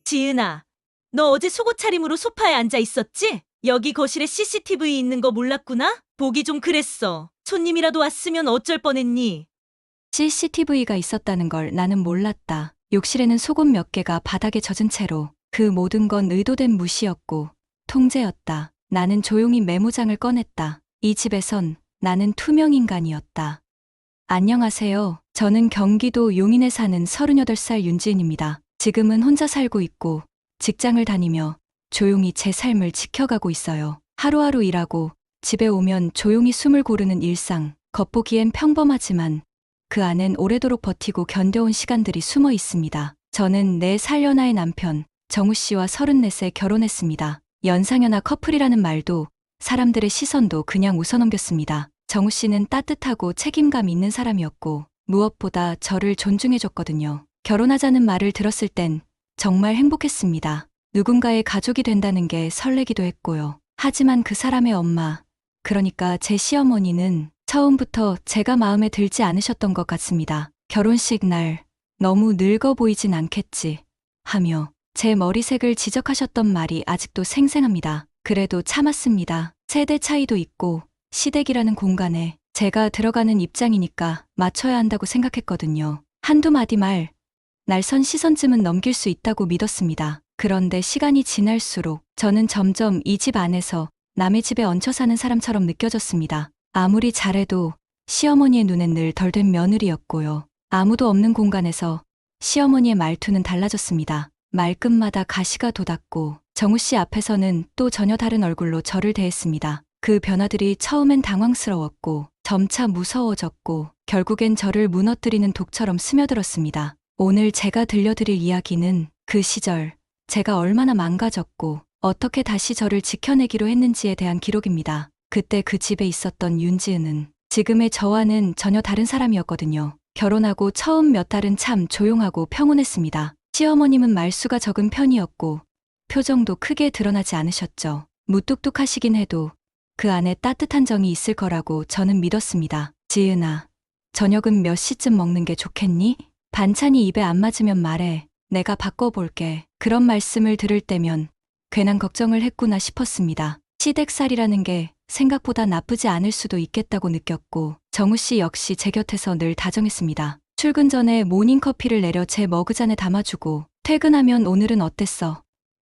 지은아, 너 어제 속옷 차림으로 소파에 앉아 있었지? 여기 거실에 CCTV 있는 거 몰랐구나? 보기 좀 그랬어. 손님이라도 왔으면 어쩔 뻔했니? CCTV가 있었다는 걸 나는 몰랐다. 욕실에는 속옷 몇 개가 바닥에 젖은 채로 그 모든 건 의도된 무시였고 통제였다. 나는 조용히 메모장을 꺼냈다. 이 집에선 나는 투명인간이었다. 안녕하세요. 저는 경기도 용인에 사는 38살 윤지은입니다. 지금은 혼자 살고 있고 직장을 다니며 조용히 제 삶을 지켜가고 있어요. 하루하루 일하고 집에 오면 조용히 숨을 고르는 일상. 겉보기엔 평범하지만 그 안엔 오래도록 버티고 견뎌온 시간들이 숨어 있습니다. 저는 4살 연하의 남편 정우 씨와 34세 결혼했습니다. 연상연하 커플이라는 말도 사람들의 시선도 그냥 웃어넘겼습니다. 정우 씨는 따뜻하고 책임감 있는 사람이었고 무엇보다 저를 존중해줬거든요. 결혼하자는 말을 들었을 땐 정말 행복했습니다. 누군가의 가족이 된다는 게 설레기도 했고요. 하지만 그 사람의 엄마, 그러니까 제 시어머니는 처음부터 제가 마음에 들지 않으셨던 것 같습니다. 결혼식 날 너무 늙어 보이진 않겠지 하며 제 머리색을 지적하셨던 말이 아직도 생생합니다. 그래도 참았습니다. 세대 차이도 있고 시댁이라는 공간에 제가 들어가는 입장이니까 맞춰야 한다고 생각했거든요. 한두 마디 말, 날선 시선쯤은 넘길 수 있다고 믿었습니다. 그런데 시간이 지날수록 저는 점점 이 집 안에서 남의 집에 얹혀 사는 사람처럼 느껴졌습니다. 아무리 잘해도 시어머니의 눈엔 늘 덜된 며느리였고요. 아무도 없는 공간에서 시어머니의 말투는 달라졌습니다. 말끝마다 가시가 돋았고 정우 씨 앞에서는 또 전혀 다른 얼굴로 저를 대했습니다. 그 변화들이 처음엔 당황스러웠고 점차 무서워졌고 결국엔 저를 무너뜨리는 독처럼 스며들었습니다. 오늘 제가 들려드릴 이야기는 그 시절 제가 얼마나 망가졌고 어떻게 다시 저를 지켜내기로 했는지에 대한 기록입니다. 그때 그 집에 있었던 윤지은은 지금의 저와는 전혀 다른 사람이었거든요. 결혼하고 처음 몇 달은 참 조용하고 평온했습니다. 시어머님은 말수가 적은 편이었고 표정도 크게 드러나지 않으셨죠. 무뚝뚝하시긴 해도 그 안에 따뜻한 정이 있을 거라고 저는 믿었습니다. 지은아, 저녁은 몇 시쯤 먹는 게 좋겠니? 반찬이 입에 안 맞으면 말해. 내가 바꿔볼게. 그런 말씀을 들을 때면 괜한 걱정을 했구나 싶었습니다. 시댁살이라는 게 생각보다 나쁘지 않을 수도 있겠다고 느꼈고 정우 씨 역시 제 곁에서 늘 다정했습니다. 출근 전에 모닝커피를 내려 제 머그잔에 담아주고 퇴근하면 오늘은 어땠어?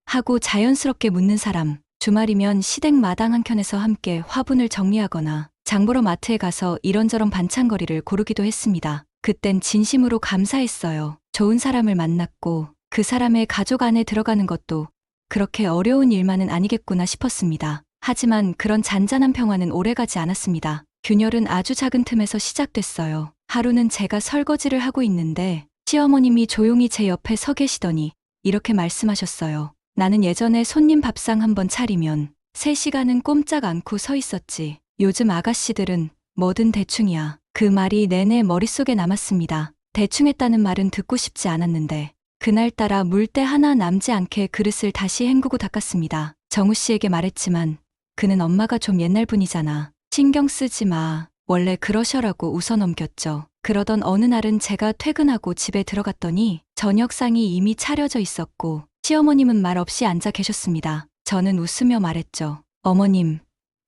하고 자연스럽게 묻는 사람. 주말이면 시댁 마당 한켠에서 함께 화분을 정리하거나 장보러 마트에 가서 이런저런 반찬거리를 고르기도 했습니다. 그땐 진심으로 감사했어요. 좋은 사람을 만났고 그 사람의 가족 안에 들어가는 것도 그렇게 어려운 일만은 아니겠구나 싶었습니다. 하지만 그런 잔잔한 평화는 오래가지 않았습니다. 균열은 아주 작은 틈에서 시작됐어요. 하루는 제가 설거지를 하고 있는데 시어머님이 조용히 제 옆에 서 계시더니 이렇게 말씀하셨어요. 나는 예전에 손님 밥상 한번 차리면 3시간은 꼼짝 않고 서 있었지. 요즘 아가씨들은 뭐든 대충이야. 그 말이 내내 머릿속에 남았습니다. 대충했다는 말은 듣고 싶지 않았는데 그날따라 물때 하나 남지 않게 그릇을 다시 헹구고 닦았습니다. 정우 씨에게 말했지만 그는 엄마가 좀 옛날 분이잖아. 신경 쓰지 마. 원래 그러셔라고 웃어넘겼죠. 그러던 어느 날은 제가 퇴근하고 집에 들어갔더니 저녁상이 이미 차려져 있었고 시어머님은 말 없이 앉아 계셨습니다. 저는 웃으며 말했죠. 어머님,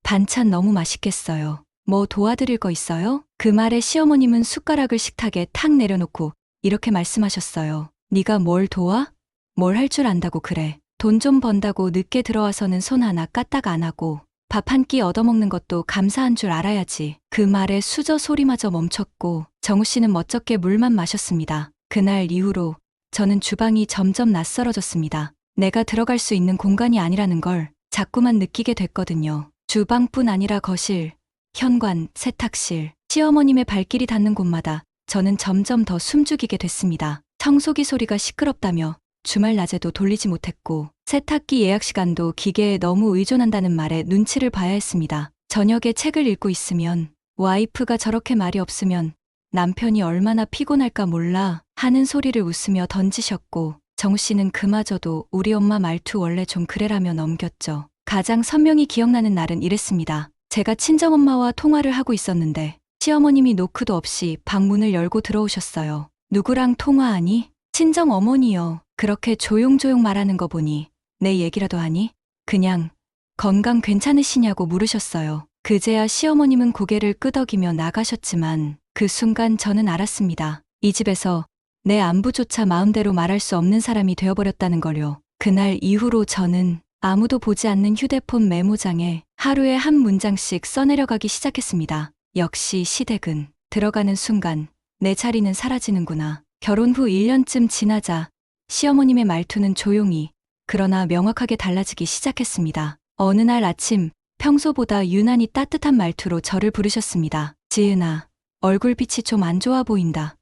반찬 너무 맛있겠어요. 뭐 도와드릴 거 있어요? 그 말에 시어머님은 숟가락을 식탁에 탁 내려놓고 이렇게 말씀하셨어요. 네가 뭘 도와? 뭘 할 줄 안다고 그래. 돈 좀 번다고 늦게 들어와서는 손 하나 까딱 안 하고 밥 한 끼 얻어먹는 것도 감사한 줄 알아야지. 그 말에 수저 소리마저 멈췄고 정우 씨는 멋쩍게 물만 마셨습니다. 그날 이후로 저는 주방이 점점 낯설어졌습니다. 내가 들어갈 수 있는 공간이 아니라는 걸 자꾸만 느끼게 됐거든요. 주방뿐 아니라 거실, 현관, 세탁실, 시어머님의 발길이 닿는 곳마다 저는 점점 더 숨죽이게 됐습니다. 청소기 소리가 시끄럽다며 주말 낮에도 돌리지 못했고 세탁기 예약 시간도 기계에 너무 의존한다는 말에 눈치를 봐야 했습니다. 저녁에 책을 읽고 있으면 와이프가 저렇게 말이 없으면 남편이 얼마나 피곤할까 몰라 하는 소리를 웃으며 던지셨고 정우 씨는 그마저도 우리 엄마 말투 원래 좀 그래라며 넘겼죠. 가장 선명히 기억나는 날은 이랬습니다. 제가 친정엄마와 통화를 하고 있었는데 시어머님이 노크도 없이 방문을 열고 들어오셨어요. 누구랑 통화하니? 친정어머니요. 그렇게 조용조용 말하는 거 보니 내 얘기라도 하니? 그냥 건강 괜찮으시냐고 물으셨어요. 그제야 시어머님은 고개를 끄덕이며 나가셨지만 그 순간 저는 알았습니다. 이 집에서 내 안부조차 마음대로 말할 수 없는 사람이 되어버렸다는 걸요. 그날 이후로 저는 아무도 보지 않는 휴대폰 메모장에 하루에 한 문장씩 써내려가기 시작했습니다. 역시 시댁은 들어가는 순간 내 자리는 사라지는구나. 결혼 후 1년쯤 지나자 시어머님의 말투는 조용히 그러나 명확하게 달라지기 시작했습니다. 어느 날 아침 평소보다 유난히 따뜻한 말투로 저를 부르셨습니다. 지은아, 얼굴빛이 좀 안 좋아 보인다.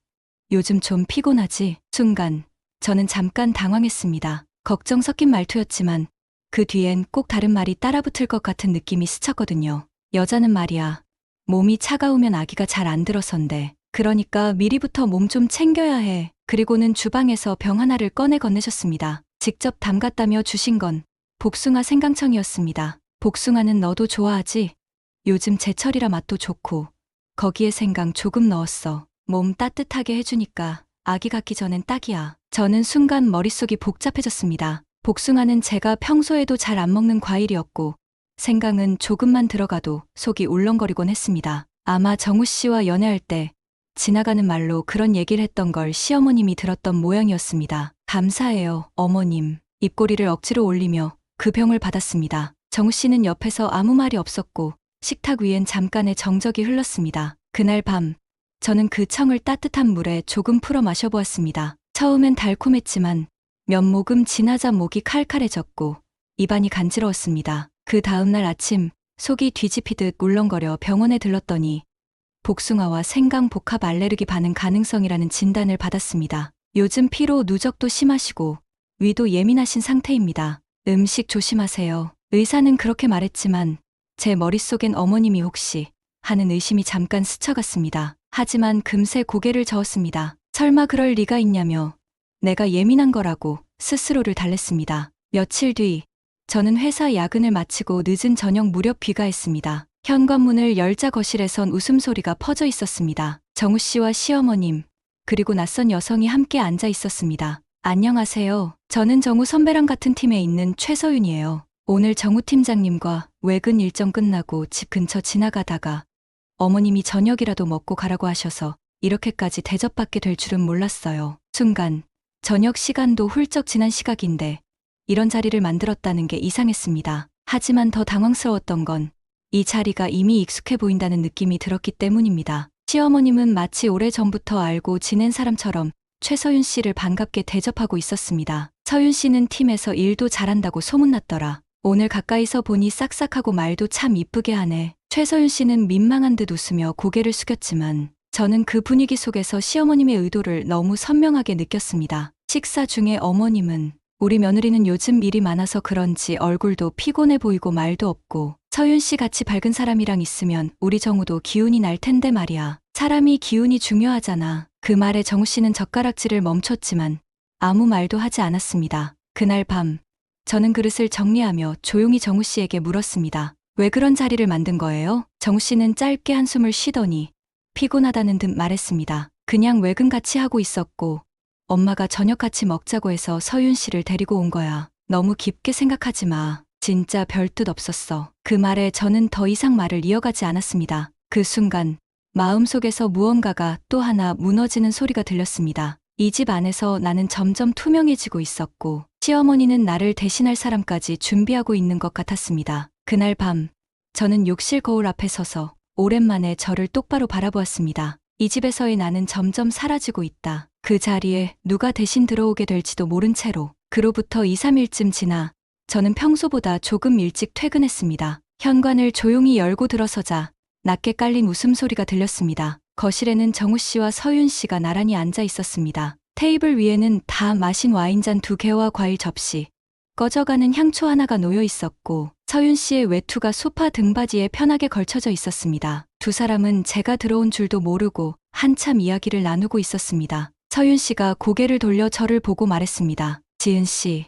요즘 좀 피곤하지? 순간 저는 잠깐 당황했습니다. 걱정 섞인 말투였지만 그 뒤엔 꼭 다른 말이 따라붙을 것 같은 느낌이 스쳤거든요. 여자는 말이야, 몸이 차가우면 아기가 잘 안 들어선대. 그러니까 미리부터 몸 좀 챙겨야 해. 그리고는 주방에서 병 하나를 꺼내 건네셨습니다. 직접 담갔다며 주신 건 복숭아 생강청이었습니다. 복숭아는 너도 좋아하지? 요즘 제철이라 맛도 좋고 거기에 생강 조금 넣었어. 몸 따뜻하게 해주니까 아기 갖기 전엔 딱이야. 저는 순간 머릿속이 복잡해졌습니다. 복숭아는 제가 평소에도 잘 안 먹는 과일이었고 생강은 조금만 들어가도 속이 울렁거리곤 했습니다. 아마 정우 씨와 연애할 때 지나가는 말로 그런 얘기를 했던 걸 시어머님이 들었던 모양이었습니다. 감사해요, 어머님. 입꼬리를 억지로 올리며 그 병을 받았습니다. 정우 씨는 옆에서 아무 말이 없었고 식탁 위엔 잠깐의 정적이 흘렀습니다. 그날 밤 저는 그 청을 따뜻한 물에 조금 풀어 마셔보았습니다. 처음엔 달콤했지만 몇 모금 지나자 목이 칼칼해졌고 입안이 간지러웠습니다. 그 다음날 아침 속이 뒤집히듯 울렁거려 병원에 들렀더니 복숭아와 생강 복합 알레르기 반응 가능성이라는 진단을 받았습니다. 요즘 피로 누적도 심하시고 위도 예민하신 상태입니다. 음식 조심하세요. 의사는 그렇게 말했지만 제 머릿속엔 어머님이 혹시 하는 의심이 잠깐 스쳐갔습니다. 하지만 금세 고개를 저었습니다. 설마 그럴 리가 있냐며 내가 예민한 거라고 스스로를 달랬습니다. 며칠 뒤 저는 회사 야근을 마치고 늦은 저녁 무렵 귀가했습니다. 현관문을 열자 거실에선 웃음소리가 퍼져 있었습니다. 정우 씨와 시어머님, 그리고 낯선 여성이 함께 앉아 있었습니다. 안녕하세요. 저는 정우 선배랑 같은 팀에 있는 최서윤이에요. 오늘 정우 팀장님과 외근 일정 끝나고 집 근처 지나가다가 어머님이 저녁이라도 먹고 가라고 하셔서 이렇게까지 대접받게 될 줄은 몰랐어요. 순간 저녁 시간도 훌쩍 지난 시각인데 이런 자리를 만들었다는 게 이상했습니다. 하지만 더 당황스러웠던 건 이 자리가 이미 익숙해 보인다는 느낌이 들었기 때문입니다. 시어머님은 마치 오래전부터 알고 지낸 사람처럼 최서윤 씨를 반갑게 대접하고 있었습니다. 서윤 씨는 팀에서 일도 잘한다고 소문났더라. 오늘 가까이서 보니 싹싹하고 말도 참 이쁘게 하네. 최서윤 씨는 민망한 듯 웃으며 고개를 숙였지만 저는 그 분위기 속에서 시어머님의 의도를 너무 선명하게 느꼈습니다. 식사 중에 어머님은 우리 며느리는 요즘 일이 많아서 그런지 얼굴도 피곤해 보이고 말도 없고 서윤 씨 같이 밝은 사람이랑 있으면 우리 정우도 기운이 날 텐데 말이야. 사람이 기운이 중요하잖아. 그 말에 정우 씨는 젓가락질을 멈췄지만 아무 말도 하지 않았습니다. 그날 밤 저는 그릇을 정리하며 조용히 정우 씨에게 물었습니다. 왜 그런 자리를 만든 거예요? 정우 씨는 짧게 한숨을 쉬더니 피곤하다는 듯 말했습니다. 그냥 외근 같이 하고 있었고 엄마가 저녁 같이 먹자고 해서 서윤 씨를 데리고 온 거야. 너무 깊게 생각하지 마. 진짜 별 뜻 없었어. 그 말에 저는 더 이상 말을 이어가지 않았습니다. 그 순간 마음속에서 무언가가 또 하나 무너지는 소리가 들렸습니다. 이 집 안에서 나는 점점 투명해지고 있었고 시어머니는 나를 대신할 사람까지 준비하고 있는 것 같았습니다. 그날 밤 저는 욕실 거울 앞에 서서 오랜만에 저를 똑바로 바라보았습니다. 이 집에서의 나는 점점 사라지고 있다. 그 자리에 누가 대신 들어오게 될지도 모른 채로. 그로부터 2, 3일쯤 지나 저는 평소보다 조금 일찍 퇴근했습니다. 현관을 조용히 열고 들어서자 낮게 깔린 웃음소리가 들렸습니다. 거실에는 정우 씨와 서윤 씨가 나란히 앉아 있었습니다. 테이블 위에는 다 마신 와인잔 2개와 과일 접시, 꺼져가는 향초 하나가 놓여 있었고 서윤 씨의 외투가 소파 등받이에 편하게 걸쳐져 있었습니다. 두 사람은 제가 들어온 줄도 모르고 한참 이야기를 나누고 있었습니다. 서윤 씨가 고개를 돌려 저를 보고 말했습니다. 지은 씨,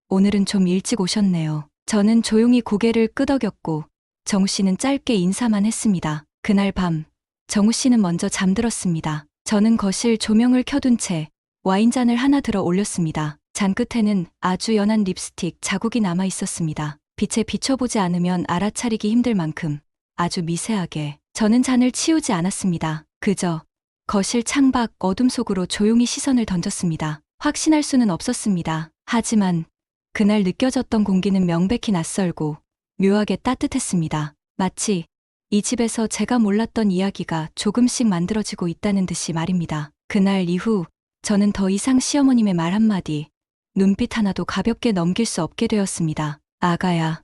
오늘은 좀 일찍 오셨네요. 저는 조용히 고개를 끄덕였고 정우 씨는 짧게 인사만 했습니다. 그날 밤 정우 씨는 먼저 잠들었습니다. 저는 거실 조명을 켜둔 채 와인잔을 하나 들어 올렸습니다. 잔 끝에는 아주 연한 립스틱 자국이 남아 있었습니다. 빛에 비춰보지 않으면 알아차리기 힘들 만큼 아주 미세하게. 저는 잔을 치우지 않았습니다. 그저 거실 창밖 어둠 속으로 조용히 시선을 던졌습니다. 확신할 수는 없었습니다. 하지만 그날 느껴졌던 공기는 명백히 낯설고 묘하게 따뜻했습니다. 마치 이 집에서 제가 몰랐던 이야기가 조금씩 만들어지고 있다는 듯이 말입니다. 그날 이후 저는 더 이상 시어머님의 말 한마디, 눈빛 하나도 가볍게 넘길 수 없게 되었습니다. 아가야,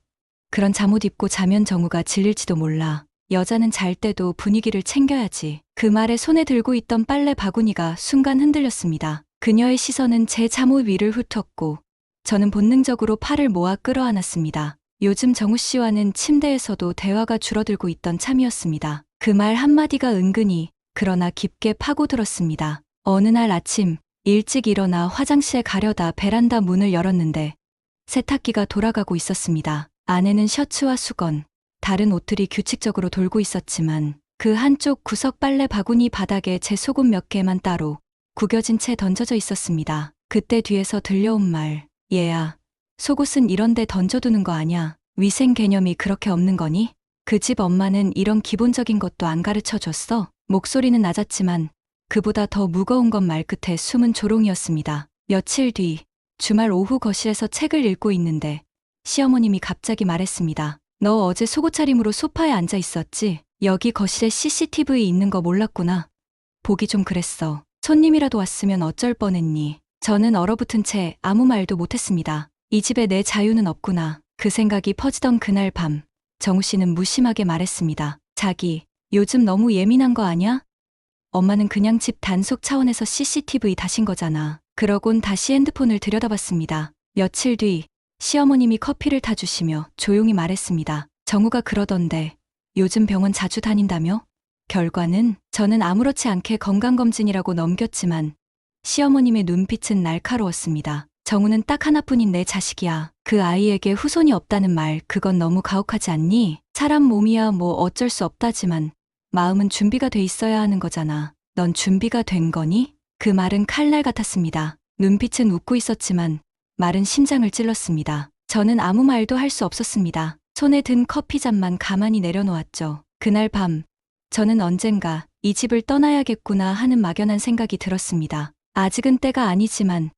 그런 잠옷 입고 자면 정우가 질릴지도 몰라. 여자는 잘 때도 분위기를 챙겨야지. 그 말에 손에 들고 있던 빨래 바구니가 순간 흔들렸습니다. 그녀의 시선은 제 잠옷 위를 훑었고 저는 본능적으로 팔을 모아 끌어안았습니다. 요즘 정우 씨와는 침대에서도 대화가 줄어들고 있던 참이었습니다. 그 말 한마디가 은근히 그러나 깊게 파고들었습니다. 어느 날 아침 일찍 일어나 화장실에 가려다 베란다 문을 열었는데 세탁기가 돌아가고 있었습니다. 안에는 셔츠와 수건, 다른 옷들이 규칙적으로 돌고 있었지만 그 한쪽 구석 빨래 바구니 바닥에 제 속옷 몇 개만 따로 구겨진 채 던져져 있었습니다. 그때 뒤에서 들려온 말, 얘야, 속옷은 이런 데 던져두는 거 아냐? 위생 개념이 그렇게 없는 거니? 그 집 엄마는 이런 기본적인 것도 안 가르쳐 줬어? 목소리는 낮았지만 그보다 더 무거운 건 말끝에 숨은 조롱이었습니다. 며칠 뒤 주말 오후 거실에서 책을 읽고 있는데 시어머님이 갑자기 말했습니다. 너 어제 속옷 차림으로 소파에 앉아 있었지? 여기 거실에 CCTV 있는 거 몰랐구나. 보기 좀 그랬어. 손님이라도 왔으면 어쩔 뻔했니? 저는 얼어붙은 채 아무 말도 못했습니다. 이 집에 내 자유는 없구나. 그 생각이 퍼지던 그날 밤, 정우 씨는 무심하게 말했습니다. 자기, 요즘 너무 예민한 거 아냐? 엄마는 그냥 집 단속 차원에서 CCTV 다신 거잖아. 그러곤 다시 핸드폰을 들여다봤습니다. 며칠 뒤 시어머님이 커피를 타주시며 조용히 말했습니다. 정우가 그러던데 요즘 병원 자주 다닌다며? 결과는 저는 아무렇지 않게 건강검진이라고 넘겼지만 시어머님의 눈빛은 날카로웠습니다. 정우는 딱 하나뿐인 내 자식이야. 그 아이에게 후손이 없다는 말, 그건 너무 가혹하지 않니? 사람 몸이야 뭐 어쩔 수 없다지만 마음은 준비가 돼 있어야 하는 거잖아. 넌 준비가 된 거니? 그 말은 칼날 같았습니다. 눈빛은 웃고 있었지만 말은 심장을 찔렀습니다. 저는 아무 말도 할 수 없었습니다. 손에 든 커피잔만 가만히 내려놓았죠. 그날 밤 저는 언젠가 이 집을 떠나야겠구나 하는 막연한 생각이 들었습니다. 아직은 때가 아니지만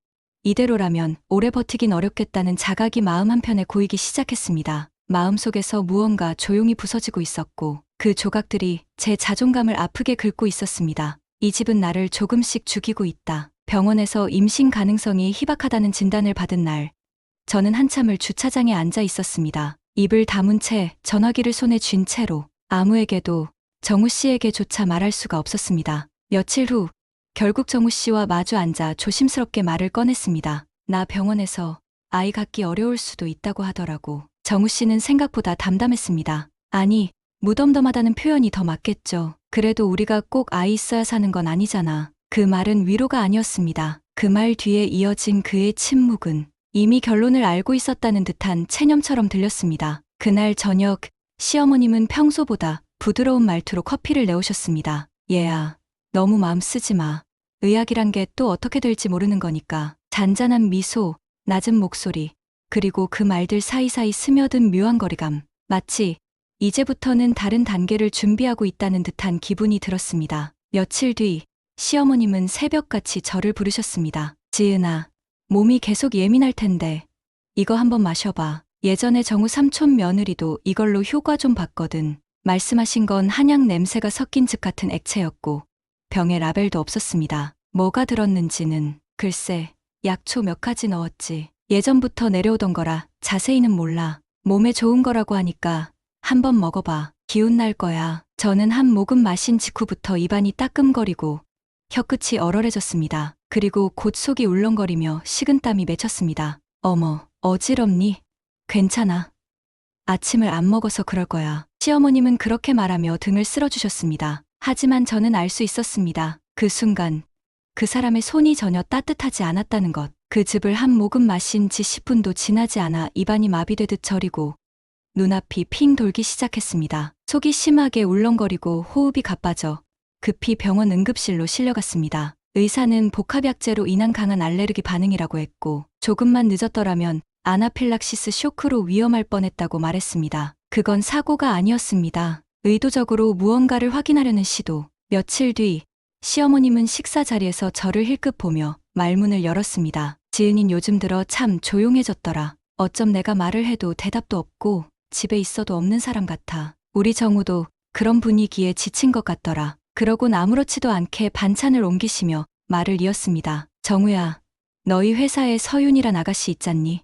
이대로라면 오래 버티긴 어렵겠다는 자각이 마음 한편에 고이기 시작했습니다. 마음속에서 무언가 조용히 부서지고 있었고 그 조각들이 제 자존감을 아프게 긁고 있었습니다. 이 집은 나를 조금씩 죽이고 있다. 병원에서 임신 가능성이 희박하다는 진단을 받은 날, 저는 한참을 주차장에 앉아 있었습니다. 입을 다문 채 전화기를 손에 쥔 채로 아무에게도 정우 씨에게조차 말할 수가 없었습니다. 며칠 후 결국 정우 씨와 마주 앉아 조심스럽게 말을 꺼냈습니다. 나 병원에서 아이 갖기 어려울 수도 있다고 하더라고. 정우 씨는 생각보다 담담했습니다. 아니, 무덤덤하다는 표현이 더 맞겠죠. 그래도 우리가 꼭 아이 있어야 사는 건 아니잖아. 그 말은 위로가 아니었습니다. 그 말 뒤에 이어진 그의 침묵은 이미 결론을 알고 있었다는 듯한 체념처럼 들렸습니다. 그날 저녁 시어머님은 평소보다 부드러운 말투로 커피를 내오셨습니다. 얘야, 너무 마음 쓰지 마. 의학이란 게 또 어떻게 될지 모르는 거니까. 잔잔한 미소, 낮은 목소리, 그리고 그 말들 사이사이 스며든 묘한 거리감. 마치 이제부터는 다른 단계를 준비하고 있다는 듯한 기분이 들었습니다. 며칠 뒤 시어머님은 새벽같이 저를 부르셨습니다. 지은아, 몸이 계속 예민할 텐데 이거 한번 마셔봐. 예전에 정우 삼촌 며느리도 이걸로 효과 좀 봤거든. 말씀하신 건 한약 냄새가 섞인 즙 같은 액체였고 병에 라벨도 없었습니다. 뭐가 들었는지는 글쎄 약초 몇 가지 넣었지. 예전부터 내려오던 거라 자세히는 몰라. 몸에 좋은 거라고 하니까 한번 먹어봐. 기운 날 거야. 저는 한 모금 마신 직후부터 입안이 따끔거리고 혀끝이 얼얼해졌습니다. 그리고 곧 속이 울렁거리며 식은땀이 맺혔습니다. 어머, 어지럽니? 괜찮아. 아침을 안 먹어서 그럴 거야. 시어머님은 그렇게 말하며 등을 쓸어주셨습니다. 하지만 저는 알 수 있었습니다. 그 순간 그 사람의 손이 전혀 따뜻하지 않았다는 것. 그 즙을 한 모금 마신 지 10분도 지나지 않아 입안이 마비되듯 저리고 눈앞이 핑 돌기 시작했습니다. 속이 심하게 울렁거리고 호흡이 가빠져 급히 병원 응급실로 실려갔습니다. 의사는 복합약제로 인한 강한 알레르기 반응이라고 했고 조금만 늦었더라면 아나필락시스 쇼크로 위험할 뻔했다고 말했습니다. 그건 사고가 아니었습니다. 의도적으로 무언가를 확인하려는 시도. 며칠 뒤 시어머님은 식사 자리에서 저를 힐끗 보며 말문을 열었습니다. 지은인 요즘 들어 참 조용해졌더라. 어쩜 내가 말을 해도 대답도 없고 집에 있어도 없는 사람 같아. 우리 정우도 그런 분위기에 지친 것 같더라. 그러곤 아무렇지도 않게 반찬을 옮기시며 말을 이었습니다. 정우야, 너희 회사에 서윤이란 아가씨 있잖니?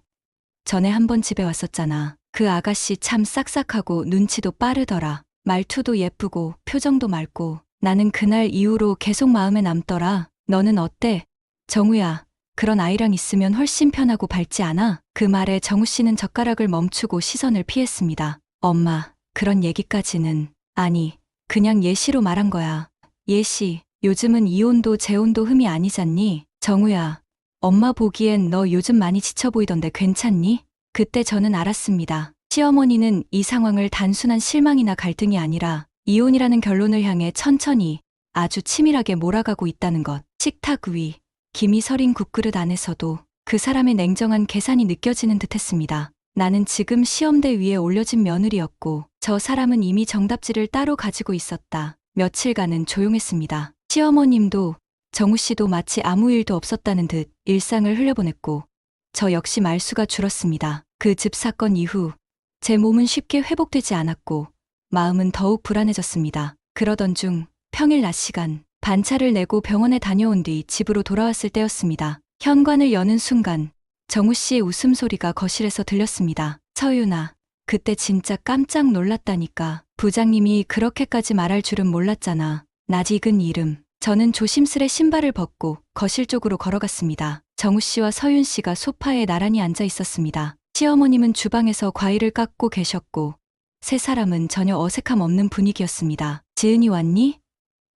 전에 한번 집에 왔었잖아. 그 아가씨 참 싹싹하고 눈치도 빠르더라. 말투도 예쁘고 표정도 맑고 나는 그날 이후로 계속 마음에 남더라. 너는 어때? 정우야, 그런 아이랑 있으면 훨씬 편하고 밝지 않아? 그 말에 정우 씨는 젓가락을 멈추고 시선을 피했습니다. 엄마, 그런 얘기까지는. 아니, 그냥 예시로 말한 거야. 예시, 요즘은 이혼도 재혼도 흠이 아니잖니? 정우야, 엄마 보기엔 너 요즘 많이 지쳐 보이던데 괜찮니? 그때 저는 알았습니다. 시어머니는 이 상황을 단순한 실망이나 갈등이 아니라 이혼이라는 결론을 향해 천천히 아주 치밀하게 몰아가고 있다는 것. 식탁 위, 김이 서린 국그릇 안에서도 그 사람의 냉정한 계산이 느껴지는 듯했습니다. 나는 지금 시험대 위에 올려진 며느리였고 저 사람은 이미 정답지를 따로 가지고 있었다. 며칠간은 조용했습니다. 시어머님도 정우 씨도 마치 아무 일도 없었다는 듯 일상을 흘려보냈고 저 역시 말수가 줄었습니다. 그 집 사건 이후 제 몸은 쉽게 회복되지 않았고 마음은 더욱 불안해졌습니다. 그러던 중 평일 낮 시간 반차를 내고 병원에 다녀온 뒤 집으로 돌아왔을 때였습니다. 현관을 여는 순간 정우 씨의 웃음소리가 거실에서 들렸습니다. 서윤아, 그때 진짜 깜짝 놀랐다니까. 부장님이 그렇게까지 말할 줄은 몰랐잖아. 낯익은 이름. 저는 조심스레 신발을 벗고 거실 쪽으로 걸어갔습니다. 정우 씨와 서윤 씨가 소파에 나란히 앉아 있었습니다. 시어머님은 주방에서 과일을 깎고 계셨고 세 사람은 전혀 어색함 없는 분위기였습니다. 지은이 왔니?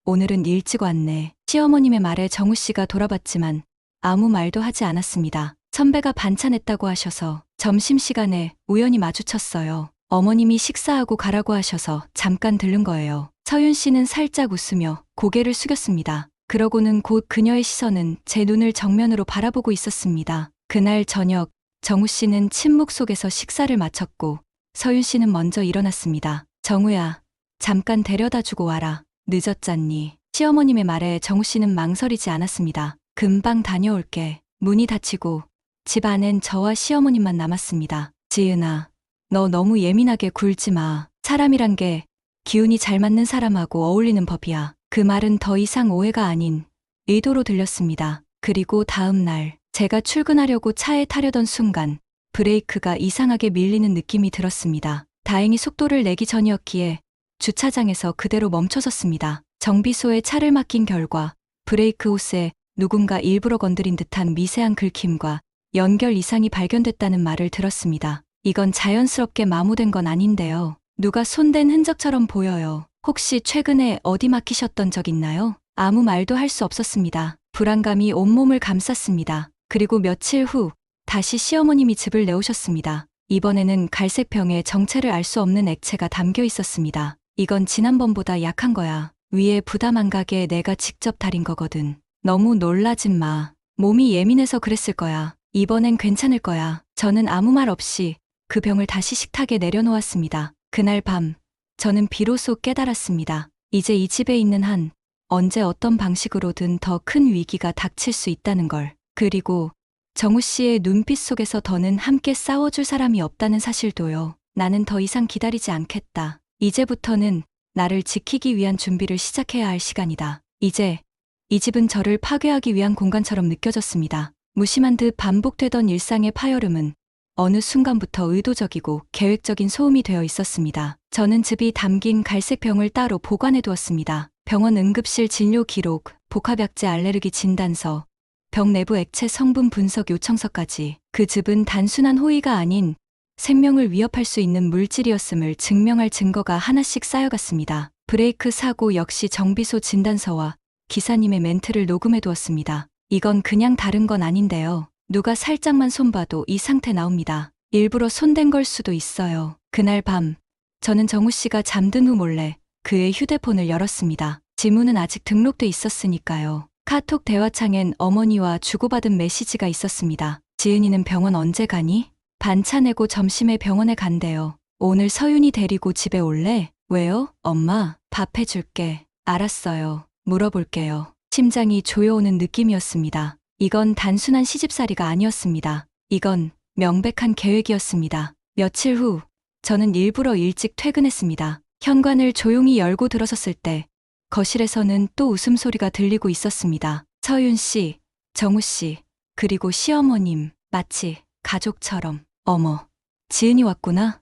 오늘은 일찍 왔네. 시어머님의 말에 정우 씨가 돌아봤지만 아무 말도 하지 않았습니다. 선배가 반찬했다고 하셔서 점심시간에 우연히 마주쳤어요. 어머님이 식사하고 가라고 하셔서 잠깐 들른 거예요. 서윤 씨는 살짝 웃으며 고개를 숙였습니다. 그러고는 곧 그녀의 시선은 제 눈을 정면으로 바라보고 있었습니다. 그날 저녁 정우 씨는 침묵 속에서 식사를 마쳤고 서윤 씨는 먼저 일어났습니다. 정우야, 잠깐 데려다 주고 와라. 늦었잖니. 시어머님의 말에 정우 씨는 망설이지 않았습니다. 금방 다녀올게. 문이 닫히고 집 안엔 저와 시어머님만 남았습니다. 지은아, 너 너무 예민하게 굴지 마. 사람이란 게 기운이 잘 맞는 사람하고 어울리는 법이야. 그 말은 더 이상 오해가 아닌 의도로 들렸습니다. 그리고 다음 날 제가 출근하려고 차에 타려던 순간 브레이크가 이상하게 밀리는 느낌이 들었습니다. 다행히 속도를 내기 전이었기에 주차장에서 그대로 멈춰섰습니다. 정비소에 차를 맡긴 결과 브레이크 호스에 누군가 일부러 건드린 듯한 미세한 긁힘과 연결 이상이 발견됐다는 말을 들었습니다. 이건 자연스럽게 마모된 건 아닌데요. 누가 손댄 흔적처럼 보여요. 혹시 최근에 어디 막히셨던 적 있나요? 아무 말도 할 수 없었습니다. 불안감이 온몸을 감쌌습니다. 그리고 며칠 후 다시 시어머님이 집을 내오셨습니다. 이번에는 갈색 병에 정체를 알 수 없는 액체가 담겨 있었습니다. 이건 지난번보다 약한 거야. 위에 부담 안 가게 내가 직접 다린 거거든. 너무 놀라진 마. 몸이 예민해서 그랬을 거야. 이번엔 괜찮을 거야. 저는 아무 말 없이 그 병을 다시 식탁에 내려놓았습니다. 그날 밤 저는 비로소 깨달았습니다. 이제 이 집에 있는 한 언제 어떤 방식으로든 더 큰 위기가 닥칠 수 있다는 걸. 그리고 정우 씨의 눈빛 속에서 더는 함께 싸워줄 사람이 없다는 사실도요. 나는 더 이상 기다리지 않겠다. 이제부터는 나를 지키기 위한 준비를 시작해야 할 시간이다. 이제 이 집은 저를 파괴하기 위한 공간처럼 느껴졌습니다. 무심한 듯 반복되던 일상의 파열음은 어느 순간부터 의도적이고 계획적인 소음이 되어 있었습니다. 저는 즙이 담긴 갈색 병을 따로 보관해 두었습니다. 병원 응급실 진료 기록, 복합약제 알레르기 진단서, 병 내부 액체 성분 분석 요청서까지. 그 즙은 단순한 호의가 아닌 생명을 위협할 수 있는 물질이었음을 증명할 증거가 하나씩 쌓여갔습니다. 브레이크 사고 역시 정비소 진단서와 기사님의 멘트를 녹음해 두었습니다. 이건 그냥 다른 건 아닌데요. 누가 살짝만 손봐도 이 상태 나옵니다. 일부러 손댄 걸 수도 있어요. 그날 밤 저는 정우 씨가 잠든 후 몰래 그의 휴대폰을 열었습니다. 지문은 아직 등록돼 있었으니까요. 카톡 대화창엔 어머니와 주고받은 메시지가 있었습니다. 지은이는 병원 언제 가니? 반차 내고 점심에 병원에 간대요. 오늘 서윤이 데리고 집에 올래? 왜요? 엄마, 밥 해줄게. 알았어요. 물어볼게요. 심장이 조여오는 느낌이었습니다. 이건 단순한 시집살이가 아니었습니다. 이건 명백한 계획이었습니다. 며칠 후, 저는 일부러 일찍 퇴근했습니다. 현관을 조용히 열고 들어섰을 때, 거실에서는 또 웃음소리가 들리고 있었습니다. 서윤 씨, 정우 씨, 그리고 시어머님, 마치 가족처럼. 어머, 지은이 왔구나.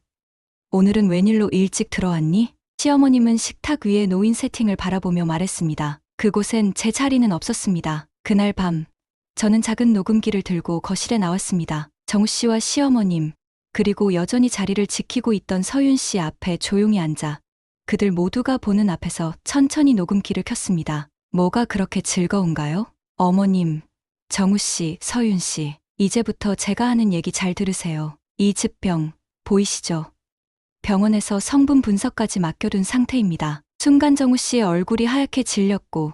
오늘은 웬일로 일찍 들어왔니? 시어머님은 식탁 위에 놓인 세팅을 바라보며 말했습니다. 그곳엔 제 자리는 없었습니다. 그날 밤, 저는 작은 녹음기를 들고 거실에 나왔습니다. 정우 씨와 시어머님, 그리고 여전히 자리를 지키고 있던 서윤 씨 앞에 조용히 앉아 그들 모두가 보는 앞에서 천천히 녹음기를 켰습니다. 뭐가 그렇게 즐거운가요? 어머님, 정우 씨, 서윤 씨, 이제부터 제가 하는 얘기 잘 들으세요. 이 즙병, 보이시죠? 병원에서 성분 분석까지 맡겨둔 상태입니다. 순간 정우 씨의 얼굴이 하얗게 질렸고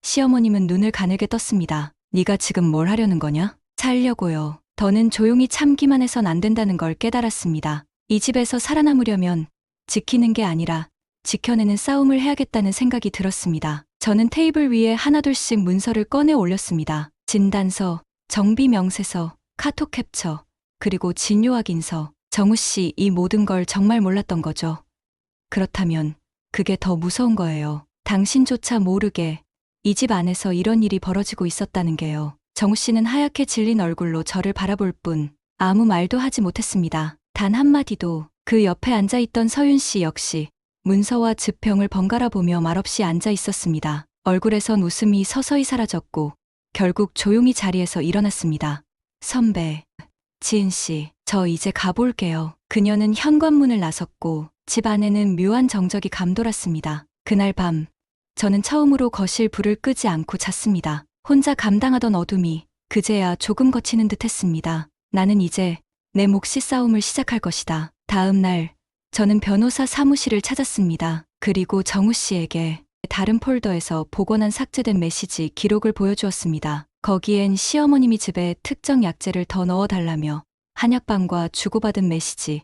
시어머님은 눈을 가늘게 떴습니다. 네가 지금 뭘 하려는 거냐? 살려고요. 더는 조용히 참기만 해선 안 된다는 걸 깨달았습니다. 이 집에서 살아남으려면 지키는 게 아니라 지켜내는 싸움을 해야겠다는 생각이 들었습니다. 저는 테이블 위에 하나둘씩 문서를 꺼내 올렸습니다. 진단서, 정비명세서, 카톡 캡처, 그리고 진료 확인서. 정우 씨, 이 모든 걸 정말 몰랐던 거죠. 그렇다면 그게 더 무서운 거예요. 당신조차 모르게 이 집 안에서 이런 일이 벌어지고 있었다는 게요. 정우 씨는 하얗게 질린 얼굴로 저를 바라볼 뿐 아무 말도 하지 못했습니다. 단 한마디도. 그 옆에 앉아있던 서윤 씨 역시 문서와 즙병을 번갈아 보며 말없이 앉아 있었습니다. 얼굴에선 웃음이 서서히 사라졌고 결국 조용히 자리에서 일어났습니다. 선배, 지은 씨, 저 이제 가볼게요. 그녀는 현관문을 나섰고 집 안에는 묘한 정적이 감돌았습니다. 그날 밤, 저는 처음으로 거실 불을 끄지 않고 잤습니다. 혼자 감당하던 어둠이 그제야 조금 거치는 듯 했습니다. 나는 이제 내 몫의 싸움을 시작할 것이다. 다음 날, 저는 변호사 사무실을 찾았습니다. 그리고 정우 씨에게 다른 폴더에서 복원한 삭제된 메시지 기록을 보여주었습니다. 거기엔 시어머님이 집에 특정 약재를 더 넣어달라며 한약방과 주고받은 메시지,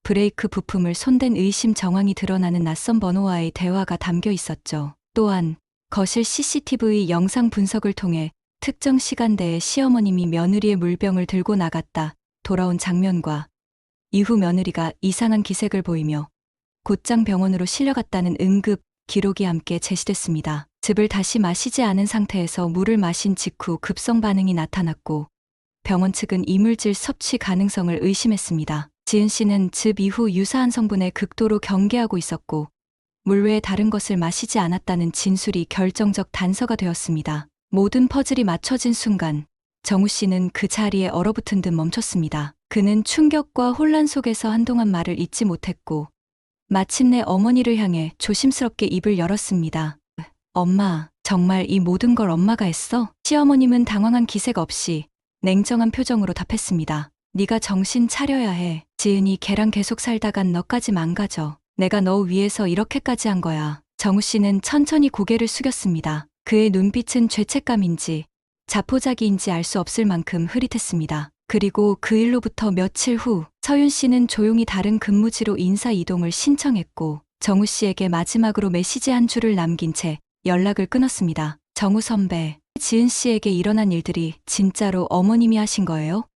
브레이크 부품을 손댄 의심 정황이 드러나는 낯선 번호와의 대화가 담겨 있었죠. 또한 거실 CCTV 영상 분석을 통해 특정 시간대에 시어머님이 며느리의 물병을 들고 나갔다 돌아온 장면과 이후 며느리가 이상한 기색을 보이며 곧장 병원으로 실려갔다는 응급 기록이 함께 제시됐습니다. 즙을 다시 마시지 않은 상태에서 물을 마신 직후 급성 반응이 나타났고 병원 측은 이물질 섭취 가능성을 의심했습니다. 지은 씨는 즙 이후 유사한 성분에 극도로 경계하고 있었고 물 외에 다른 것을 마시지 않았다는 진술이 결정적 단서가 되었습니다. 모든 퍼즐이 맞춰진 순간 정우 씨는 그 자리에 얼어붙은 듯 멈췄습니다. 그는 충격과 혼란 속에서 한동안 말을 잇지 못했고 마침내 어머니를 향해 조심스럽게 입을 열었습니다. 엄마, 정말 이 모든 걸 엄마가 했어? 시어머님은 당황한 기색 없이 냉정한 표정으로 답했습니다. 네가 정신 차려야 해. 지은이 걔랑 계속 살다간 너까지 망가져. 내가 너 위해서 이렇게까지 한 거야. 정우 씨는 천천히 고개를 숙였습니다. 그의 눈빛은 죄책감인지 자포자기인지 알 수 없을 만큼 흐릿했습니다. 그리고 그 일로부터 며칠 후 서윤 씨는 조용히 다른 근무지로 인사 이동을 신청했고 정우 씨에게 마지막으로 메시지 한 줄을 남긴 채 연락을 끊었습니다. 정우 선배, 지은 씨에게 일어난 일들이 진짜로 어머님이 하신 거예요?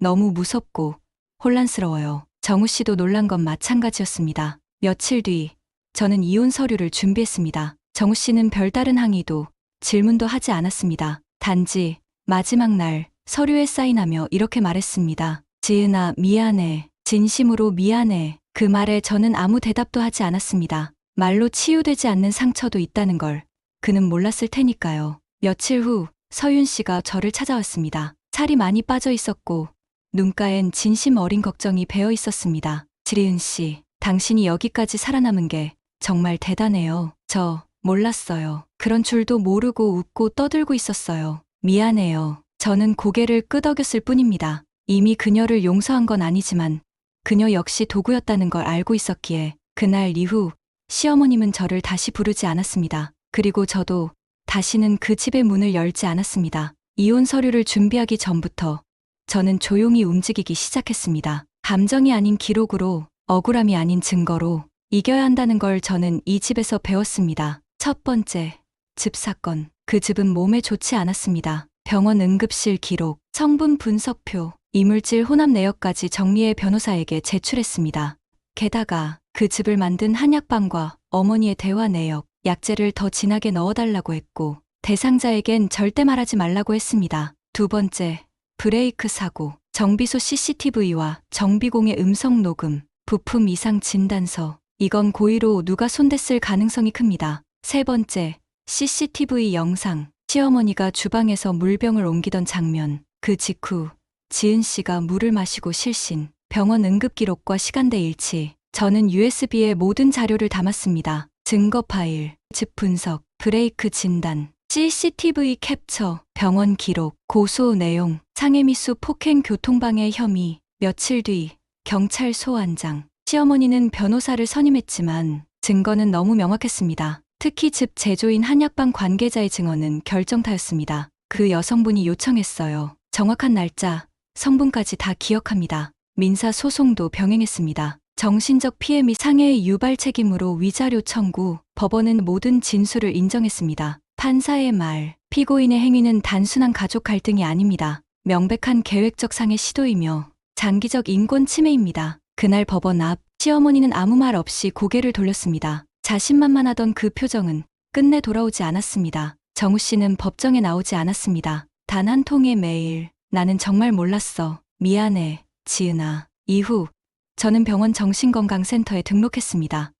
너무 무섭고 혼란스러워요. 정우 씨도 놀란 건 마찬가지였습니다. 며칠 뒤 저는 이혼 서류를 준비했습니다. 정우 씨는 별다른 항의도 질문도 하지 않았습니다. 단지 마지막 날 서류에 사인하며 이렇게 말했습니다. 지은아, 미안해. 진심으로 미안해. 그 말에 저는 아무 대답도 하지 않았습니다. 말로 치유되지 않는 상처도 있다는 걸 그는 몰랐을 테니까요. 며칠 후 서윤 씨가 저를 찾아왔습니다. 살이 많이 빠져 있었고 눈가엔 진심 어린 걱정이 배어 있었습니다. 지은 씨, 당신이 여기까지 살아남은 게 정말 대단해요. 저 몰랐어요. 그런 줄도 모르고 웃고 떠들고 있었어요. 미안해요. 저는 고개를 끄덕였을 뿐입니다. 이미 그녀를 용서한 건 아니지만 그녀 역시 도구였다는 걸 알고 있었기에 그날 이후 시어머님은 저를 다시 부르지 않았습니다. 그리고 저도 다시는 그 집의 문을 열지 않았습니다. 이혼 서류를 준비하기 전부터 저는 조용히 움직이기 시작했습니다. 감정이 아닌 기록으로, 억울함이 아닌 증거로 이겨야 한다는 걸 저는 이 집에서 배웠습니다. 첫 번째, 집 사건. 그 집은 몸에 좋지 않았습니다. 병원 응급실 기록, 성분 분석표, 이물질 혼합 내역까지 정리해 변호사에게 제출했습니다. 게다가 그 집을 만든 한약방과 어머니의 대화 내역, 약재를 더 진하게 넣어달라고 했고 대상자에겐 절대 말하지 말라고 했습니다. 두 번째, 브레이크 사고, 정비소 CCTV와 정비공의 음성 녹음, 부품 이상 진단서. 이건 고의로 누가 손댔을 가능성이 큽니다. 세 번째, CCTV 영상, 시어머니가 주방에서 물병을 옮기던 장면, 그 직후 지은 씨가 물을 마시고 실신, 병원 응급기록과 시간대 일치. 저는 USB에 모든 자료를 담았습니다. 증거 파일, 집 분석, 브레이크 진단, CCTV 캡처, 병원 기록, 고소 내용, 상해미수 폭행 교통방해 혐의. 며칠 뒤 경찰 소환장. 시어머니는 변호사를 선임했지만 증거는 너무 명확했습니다. 특히 집 제조인 한약방 관계자의 증언은 결정타였습니다. 그 여성분이 요청했어요. 정확한 날짜, 성분까지 다 기억합니다. 민사 소송도 병행했습니다. 정신적 피해 및 상해의 유발 책임으로 위자료 청구, 법원은 모든 진술을 인정했습니다. 판사의 말, 피고인의 행위는 단순한 가족 갈등이 아닙니다. 명백한 계획적 상해 시도이며 장기적 인권 침해입니다. 그날 법원 앞, 시어머니는 아무 말 없이 고개를 돌렸습니다. 자신만만하던 그 표정은 끝내 돌아오지 않았습니다. 정우 씨는 법정에 나오지 않았습니다. 단 한 통의 메일. 나는 정말 몰랐어. 미안해, 지은아. 이후 저는 병원 정신건강센터에 등록했습니다.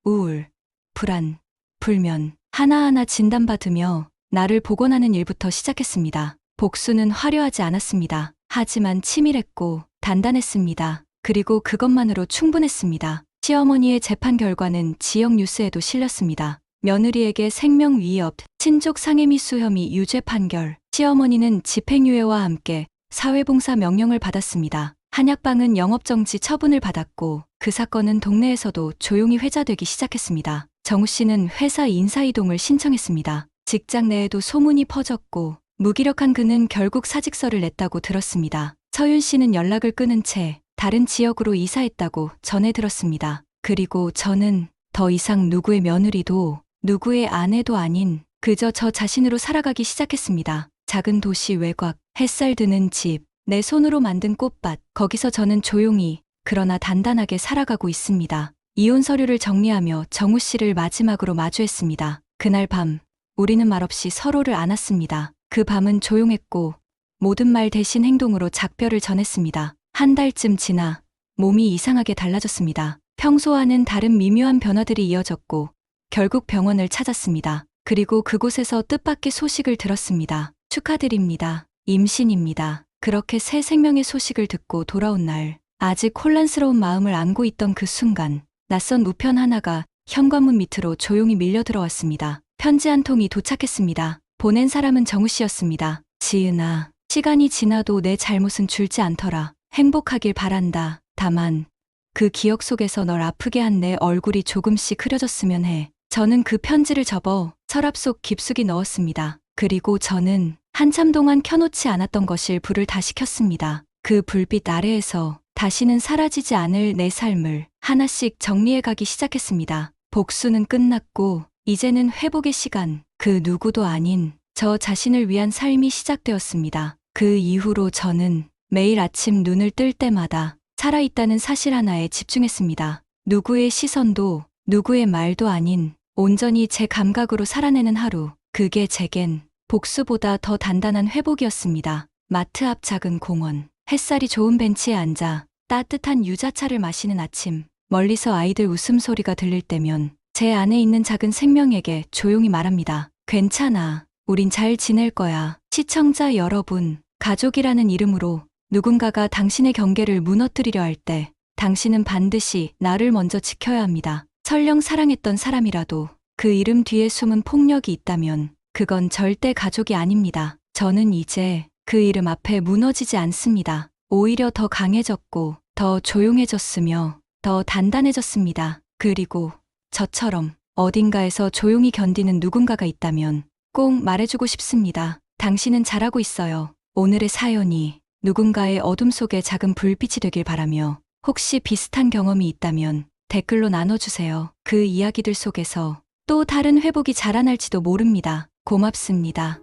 우울, 불안, 불면 하나하나 진단받으며 나를 복원하는 일부터 시작했습니다. 복수는 화려하지 않았습니다. 하지만 치밀했고 단단했습니다. 그리고 그것만으로 충분했습니다. 시어머니의 재판 결과는 지역 뉴스에도 실렸습니다. 며느리에게 생명 위협, 친족 상해미수 혐의 유죄 판결. 시어머니는 집행유예와 함께 사회봉사 명령을 받았습니다. 한약방은 영업정지 처분을 받았고 그 사건은 동네에서도 조용히 회자되기 시작했습니다. 정우 씨는 회사 인사이동을 신청했습니다. 직장 내에도 소문이 퍼졌고 무기력한 그는 결국 사직서를 냈다고 들었습니다. 서윤 씨는 연락을 끊은 채 다른 지역으로 이사했다고 전해 들었습니다. 그리고 저는 더 이상 누구의 며느리도 누구의 아내도 아닌 그저 저 자신으로 살아가기 시작했습니다. 작은 도시 외곽, 햇살 드는 집, 내 손으로 만든 꽃밭, 거기서 저는 조용히 그러나 단단하게 살아가고 있습니다. 이혼 서류를 정리하며 정우 씨를 마지막으로 마주했습니다. 그날 밤 우리는 말없이 서로를 안았습니다. 그 밤은 조용했고 모든 말 대신 행동으로 작별을 전했습니다. 한 달쯤 지나 몸이 이상하게 달라졌습니다. 평소와는 다른 미묘한 변화들이 이어졌고 결국 병원을 찾았습니다. 그리고 그곳에서 뜻밖의 소식을 들었습니다. 축하드립니다. 임신입니다. 그렇게 새 생명의 소식을 듣고 돌아온 날, 아직 혼란스러운 마음을 안고 있던 그 순간, 낯선 우편 하나가 현관문 밑으로 조용히 밀려 들어왔습니다. 편지 한 통이 도착했습니다. 보낸 사람은 정우 씨였습니다. 지은아, 시간이 지나도 내 잘못은 줄지 않더라. 행복하길 바란다. 다만 그 기억 속에서 널 아프게 한 내 얼굴이 조금씩 흐려졌으면 해. 저는 그 편지를 접어 서랍 속 깊숙이 넣었습니다. 그리고 저는 한참 동안 켜놓지 않았던 거실 불을 다시 켰습니다. 그 불빛 아래에서 다시는 사라지지 않을 내 삶을 하나씩 정리해가기 시작했습니다. 복수는 끝났고 이제는 회복의 시간, 그 누구도 아닌 저 자신을 위한 삶이 시작되었습니다. 그 이후로 저는 매일 아침 눈을 뜰 때마다 살아있다는 사실 하나에 집중했습니다. 누구의 시선도 누구의 말도 아닌 온전히 제 감각으로 살아내는 하루. 그게 제겐 복수보다 더 단단한 회복이었습니다. 마트 앞 작은 공원, 햇살이 좋은 벤치에 앉아 따뜻한 유자차를 마시는 아침, 멀리서 아이들 웃음소리가 들릴 때면 제 안에 있는 작은 생명에게 조용히 말합니다. 괜찮아. 우린 잘 지낼 거야. 시청자 여러분, 가족이라는 이름으로 누군가가 당신의 경계를 무너뜨리려 할 때 당신은 반드시 나를 먼저 지켜야 합니다. 설령 사랑했던 사람이라도 그 이름 뒤에 숨은 폭력이 있다면 그건 절대 가족이 아닙니다. 저는 이제 그 이름 앞에 무너지지 않습니다. 오히려 더 강해졌고 더 조용해졌으며 더 단단해졌습니다. 그리고 저처럼 어딘가에서 조용히 견디는 누군가가 있다면 꼭 말해주고 싶습니다. 당신은 잘하고 있어요. 오늘의 사연이 누군가의 어둠 속에 작은 불빛이 되길 바라며 혹시 비슷한 경험이 있다면 댓글로 나눠주세요. 그 이야기들 속에서 또 다른 회복이 자라날지도 모릅니다. 고맙습니다.